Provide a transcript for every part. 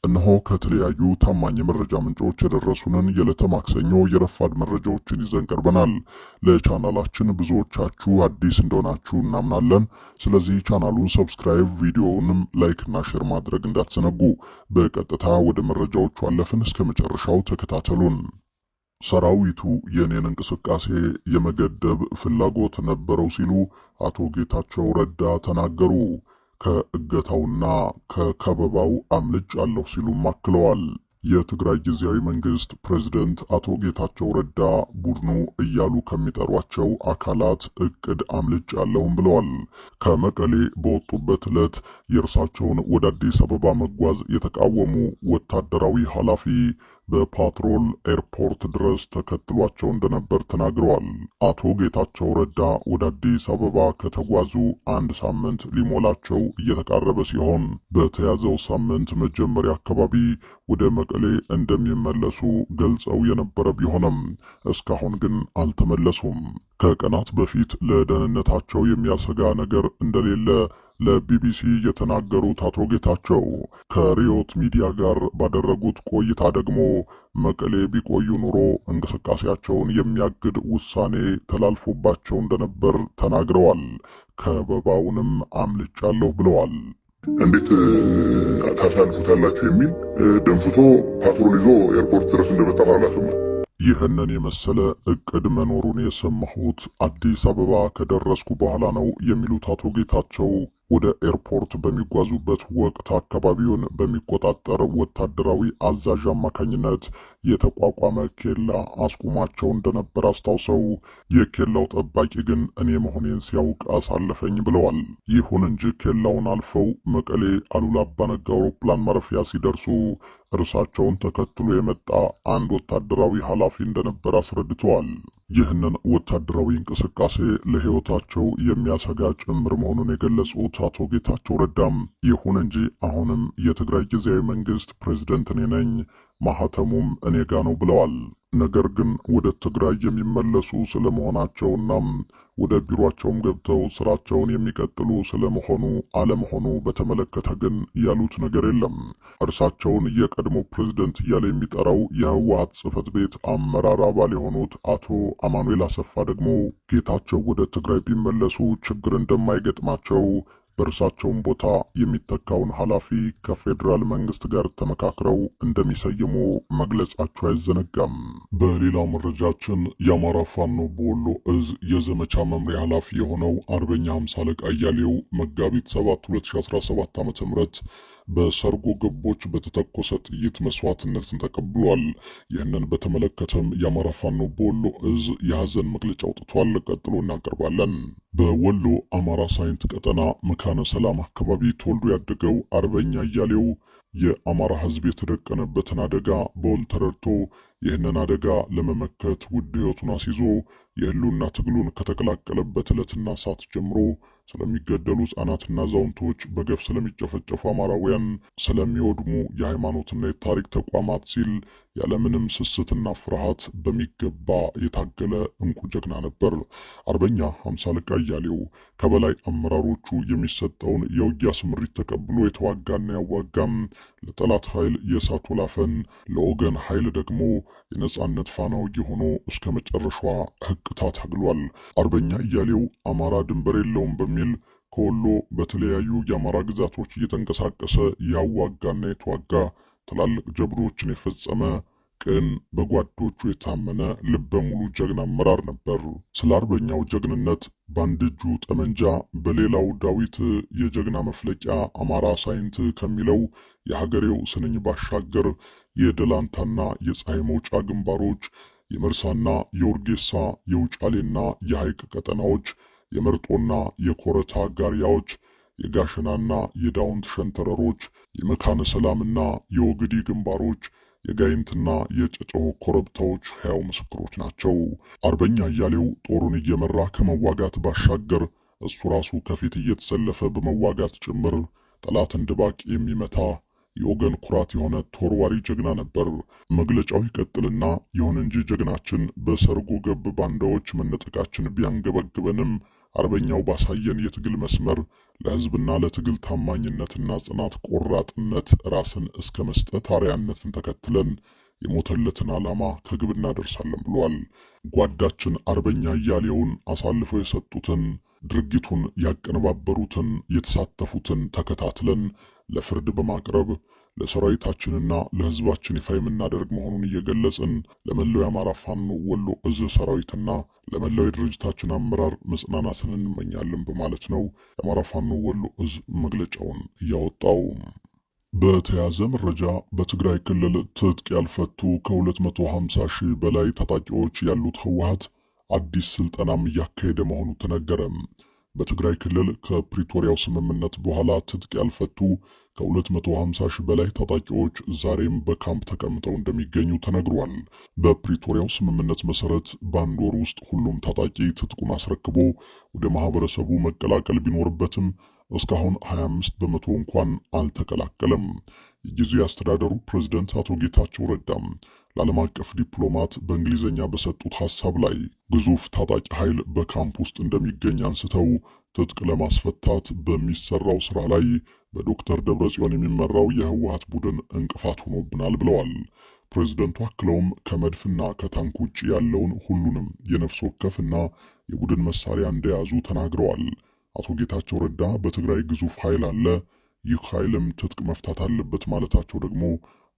እነሆ ከተለያዩ ታማኝ መረጃ ምንጮች የደረሱንን የዕለተ ማክሰኞ የረፋድ መረጃዎችን ይዘን ቀርበናል። ለቻናላችን ብዙዎቻችሁ አዲስ እንደሆናችሁ እናምናለን። ስለዚህ ቻናሉን ሰብስክራይብ፣ ቪዲዮውንም ላይክ እና ሼር ማድረግ እንዳትዘነጉ። በቀጥታ ወደ መረጃዎቹ አለፍን። እስከ መጨረሻው ተከታተሉን። ሰራዊቱ የኔን እንቅስቃሴ የመገደብ ፍላጎት ነበረው ሲሉ አቶ ጌታቸው ረዳ ተናገሩ። ከእገታውና ከከበባው አምልጫለሁ ሲሉም አክለዋል። የትግራይ ጊዜያዊ መንግስት ፕሬዝደንት አቶ ጌታቸው ረዳ ቡድኑ እያሉ ከሚጠሯቸው አካላት እቅድ አምልጫለሁም ብለዋል። ከመቀሌ በወጡበት ዕለት የእርሳቸውን ወደ አዲስ አበባ መጓዝ የተቃወሙ ወታደራዊ ኃላፊ በፓትሮል ኤርፖርት ድረስ ተከትሏቸው እንደነበር ተናግረዋል። አቶ ጌታቸው ረዳ ወደ አዲስ አበባ ከተጓዙ አንድ ሳምንት ሊሞላቸው እየተቃረበ ሲሆን በተያዘው ሳምንት መጀመሪያ አካባቢ ወደ መቀሌ እንደሚመለሱ ገልጸው የነበረ ቢሆንም እስካሁን ግን አልተመለሱም። ከቀናት በፊት ለደህንነታቸው የሚያሰጋ ነገር እንደሌለ ለቢቢሲ የተናገሩት አቶ ጌታቸው ከሪዮት ሚዲያ ጋር ባደረጉት ቆይታ ደግሞ መቀሌ ቢቆዩ ኑሮ እንቅስቃሴያቸውን የሚያግድ ውሳኔ ተላልፎባቸው እንደነበር ተናግረዋል። ከበባውንም አምልጫለሁ ብለዋል። እንዴት ታሳልፉታላችሁ የሚል ደንፍቶ ፓትሮል ይዞ ኤርፖርት ድረስ እንደመጣ አላሰማ። ይህንን የመሰለ እቅድ መኖሩን የሰማሁት አዲስ አበባ ከደረስኩ በኋላ ነው የሚሉት አቶ ጌታቸው ወደ ኤርፖርት በሚጓዙበት ወቅት አካባቢውን በሚቆጣጠር ወታደራዊ አዛዥ አማካኝነት የተቋቋመ ኬላ አስቁማቸው እንደነበር አስታውሰው የኬላው ጠባቂ ግን እኔ መሆኔን ሲያውቅ አሳለፈኝ ብለዋል። ይሁን እንጂ ኬላውን አልፈው መቀሌ አሉላ አባ ነጋ አውሮፕላን ማረፊያ ሲደርሱ እርሳቸውን ተከትሎ የመጣ አንድ ወታደራዊ ኃላፊ እንደነበር አስረድተዋል። ይህንን ወታደራዊ እንቅስቃሴ ለሕይወታቸው የሚያሰጋ ጭምር መሆኑን የገለጹት አቶ ጌታቸው ረዳም ይሁን እንጂ አሁንም የትግራይ ጊዜያዊ መንግስት ፕሬዝደንት እኔ ነኝ፣ ማህተሙም እኔ ጋ ነው ብለዋል። ነገር ግን ወደ ትግራይ የሚመለሱ ስለመሆናቸውና ወደ ቢሮአቸውም ገብተው ስራቸውን የሚቀጥሉ ስለመሆኑ አለመሆኑ በተመለከተ ግን ያሉት ነገር የለም። እርሳቸውን የቀድሞ ፕሬዝደንት እያለ የሚጠራው የህወሓት ጽህፈት ቤት አመራር አባል የሆኑት አቶ አማኑኤል አሰፋ ደግሞ ጌታቸው ወደ ትግራይ ቢመለሱ ችግር እንደማይገጥማቸው በእርሳቸውም ቦታ የሚተካውን ኃላፊ ከፌዴራል መንግስት ጋር ተመካክረው እንደሚሰይሙ መግለጻቸው አይዘነጋም። በሌላው መረጃችን የአማራ ፋኖ በወሎ እዝ የዘመቻ መምሪያ ኃላፊ የሆነው አርበኛ 50 አለቃ አያሌው መጋቢት 7 2017 ዓ.ም በሰርጎ ገቦች በተተኮሰ ጥይት መስዋዕትነትን ተቀብሏል። ይህንን በተመለከተም የአማራ ፋኖ በወሎ እዝ የሐዘን መግለጫ አውጥቷል። ቀጥሎ እናቀርባለን። በወሎ አማራ ሳይንት ቀጠና መካነ ሰላም አካባቢ ተወልዶ ያደገው አርበኛ አያሌው የአማራ ህዝብ የተደቀነበትን አደጋ በውል ተረድቶ ይህንን አደጋ ለመመከት ውድ ህይወቱን አስይዞ የህልውና ትግሉን ከተቀላቀለበት ዕለትና ሰዓት ጀምሮ ስለሚገደሉ ህጻናትና አዛውንቶች፣ በገፍ ስለሚጨፈጨፉ አማራውያን፣ ስለሚወድሙ የሃይማኖትና የታሪክ ተቋማት ሲል ያለምንም ስስትና ፍርሃት በሚገባ የታገለ እንቁ ጀግና ነበር። አርበኛ 50 አለቃ አያሌው ከበላይ አመራሮቹ የሚሰጠውን የውጊያ ስምሪት ተቀብሎ የተዋጋና ያዋጋም፣ ለጠላት ኃይል የእሳት ወላፈን፣ ለወገን ኃይል ደግሞ የነጻነት ፋና ወጊ ሆኖ እስከ መጨረሻዋ ህቅታ ታግሏል። አርበኛ አያሌው አማራ ድንበር የለውም በሚል ከወሎ በተለያዩ የአማራ ግዛቶች እየተንቀሳቀሰ ያዋጋና የተዋጋ ትላልቅ ጀብዶችን የፈጸመ ቅን፣ በጓዶቹ የታመነ ልበ ሙሉ ጀግና አመራር ነበር። ስለ አርበኛው ጀግንነት በአንድ እጁ ጠመንጃ በሌላው ዳዊት የጀግና መፍለቂያ አማራ ሳይንት ከሚለው የሀገሬው ስንኝ ባሻገር የደላንታና የፀሐይ መውጫ ግንባሮች፣ የመርሳና የውርጌሳ የውጫሌና የሐይቅ ቀጠናዎች፣ የመርጦና የኮረታ ጋሪያዎች፣ የጋሸናና የዳውንት ሸንተረሮች፣ የመካነ ሰላምና የወግዲ ግንባሮች፣ የጋይንትና የጨጨሆ ኮረብታዎች ሕያው ምስክሮች ናቸው። አርበኛ አያሌው ጦሩን እየመራ ከመዋጋት ባሻገር እሱ ራሱ ከፊት እየተሰለፈ በመዋጋት ጭምር ጠላትን ድባቅ የሚመታ የወገን ኩራት የሆነ ተወርዋሪ ጀግና ነበር። መግለጫው ይቀጥልና ይሁን እንጂ ጀግናችን በሰርጎ ገብ ባንዳዎች መነጠቃችን ቢያንገበግበንም አርበኛው ባሳየን የትግል መስመር ለህዝብና ለትግል ታማኝነትና ጽናት ቆራጥነት ራስን እስከ መስጠት አርያነትን ተከትለን የሞተለትን ዓላማ ከግብ እናደርሳለን ብሏል። ጓዳችን አርበኛ እያሌውን አሳልፈው የሰጡትን ድርጊቱን ያቀነባበሩትን የተሳተፉትን ተከታትለን ለፍርድ በማቅረብ ለሰራዊታችንና ለህዝባችን ይፋ የምናደርግ መሆኑን እየገለጽን ለመላው የአማራ ፋኖ ወሎ እዝ ሰራዊትና ለመላው የድርጅታችን አመራር መጽናናትን እንመኛለን በማለት ነው የአማራ ፋኖ ወሎ እዝ መግለጫውን እያወጣው። በተያዘ መረጃ በትግራይ ክልል ትጥቅ ያልፈቱ ከ250 ሺህ በላይ ታጣቂዎች ያሉት ህወሓት አዲስ ስልጠናም እያካሄደ መሆኑ ተነገረ። በትግራይ ክልል ከፕሪቶሪያው ስምምነት በኋላ ትጥቅ ያልፈቱ ከ250 ሺህ በላይ ታጣቂዎች ዛሬም በካምፕ ተቀምጠው እንደሚገኙ ተነግሯል። በፕሪቶሪያው ስምምነት መሰረት በአንድ ወር ውስጥ ሁሉም ታጣቂ ትጥቁን አስረክቦ ወደ ማህበረሰቡ መቀላቀል ቢኖርበትም እስካሁን 25 በመቶ እንኳን አልተቀላቀለም። የጊዜያዊ አስተዳደሩ ፕሬዝዳንት አቶ ጌታቸው ረዳም ለዓለም አቀፍ ዲፕሎማት በእንግሊዝኛ በሰጡት ሐሳብ ላይ ግዙፍ ታጣቂ ኃይል በካምፕ ውስጥ እንደሚገኝ አንስተው ትጥቅ ለማስፈታት በሚሰራው ስራ ላይ በዶክተር ደብረጽዮን የሚመራው የህወሓት ቡድን እንቅፋት ሆኖብናል ብለዋል። ፕሬዝዳንቱ አክለውም ከመድፍና ከታንክ ውጭ ያለውን ሁሉንም የነፍስ ወከፍና የቡድን መሳሪያ እንደያዙ ተናግረዋል። አቶ ጌታቸው ረዳ በትግራይ ግዙፍ ኃይል አለ፣ ይህ ኃይልም ትጥቅ መፍታት አለበት ማለታቸው ደግሞ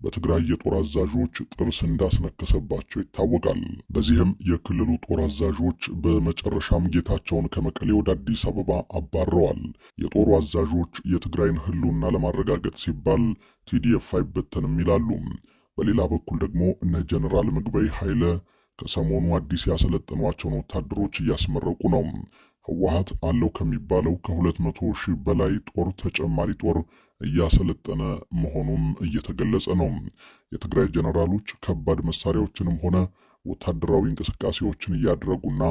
በትግራይ የጦር አዛዦች ጥርስ እንዳስነከሰባቸው ይታወቃል። በዚህም የክልሉ ጦር አዛዦች በመጨረሻም ጌታቸውን ከመቀሌ ወደ አዲስ አበባ አባረዋል። የጦሩ አዛዦች የትግራይን ህልውና ለማረጋገጥ ሲባል ቲዲኤፍ አይበተንም ይላሉ። በሌላ በኩል ደግሞ እነ ጀነራል ምግበይ ኃይለ ከሰሞኑ አዲስ ያሰለጠኗቸውን ወታደሮች እያስመረቁ ነው። ህወሓት አለው ከሚባለው ከ200 ሺህ በላይ ጦር ተጨማሪ ጦር እያሰለጠነ መሆኑም እየተገለጸ ነው። የትግራይ ጀነራሎች ከባድ መሳሪያዎችንም ሆነ ወታደራዊ እንቅስቃሴዎችን እያደረጉና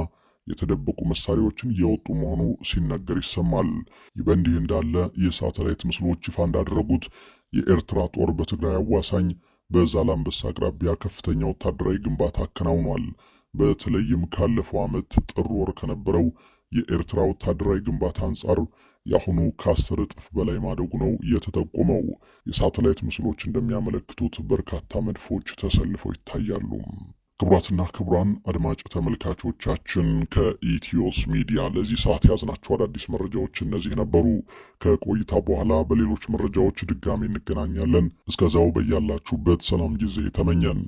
የተደበቁ መሳሪያዎችን እያወጡ መሆኑ ሲነገር ይሰማል። ይህ በእንዲህ እንዳለ የሳተላይት ምስሎች ይፋ እንዳደረጉት የኤርትራ ጦር በትግራይ አዋሳኝ በዛላምበሳ አቅራቢያ ከፍተኛ ወታደራዊ ግንባታ አከናውኗል። በተለይም ካለፈው ዓመት ጥር ወር ከነበረው የኤርትራ ወታደራዊ ግንባታ አንጻር ያሁኑ ከ10 እጥፍ በላይ ማደጉ ነው የተጠቆመው። የሳተላይት ምስሎች እንደሚያመለክቱት በርካታ መድፎች ተሰልፈው ይታያሉ። ክቡራትና ክቡራን አድማጭ ተመልካቾቻችን ከኢትዮስ ሚዲያ ለዚህ ሰዓት ያዝናቸው አዳዲስ መረጃዎች እነዚህ ነበሩ። ከቆይታ በኋላ በሌሎች መረጃዎች ድጋሚ እንገናኛለን። እስከዛው በያላችሁበት ሰላም ጊዜ ተመኘን።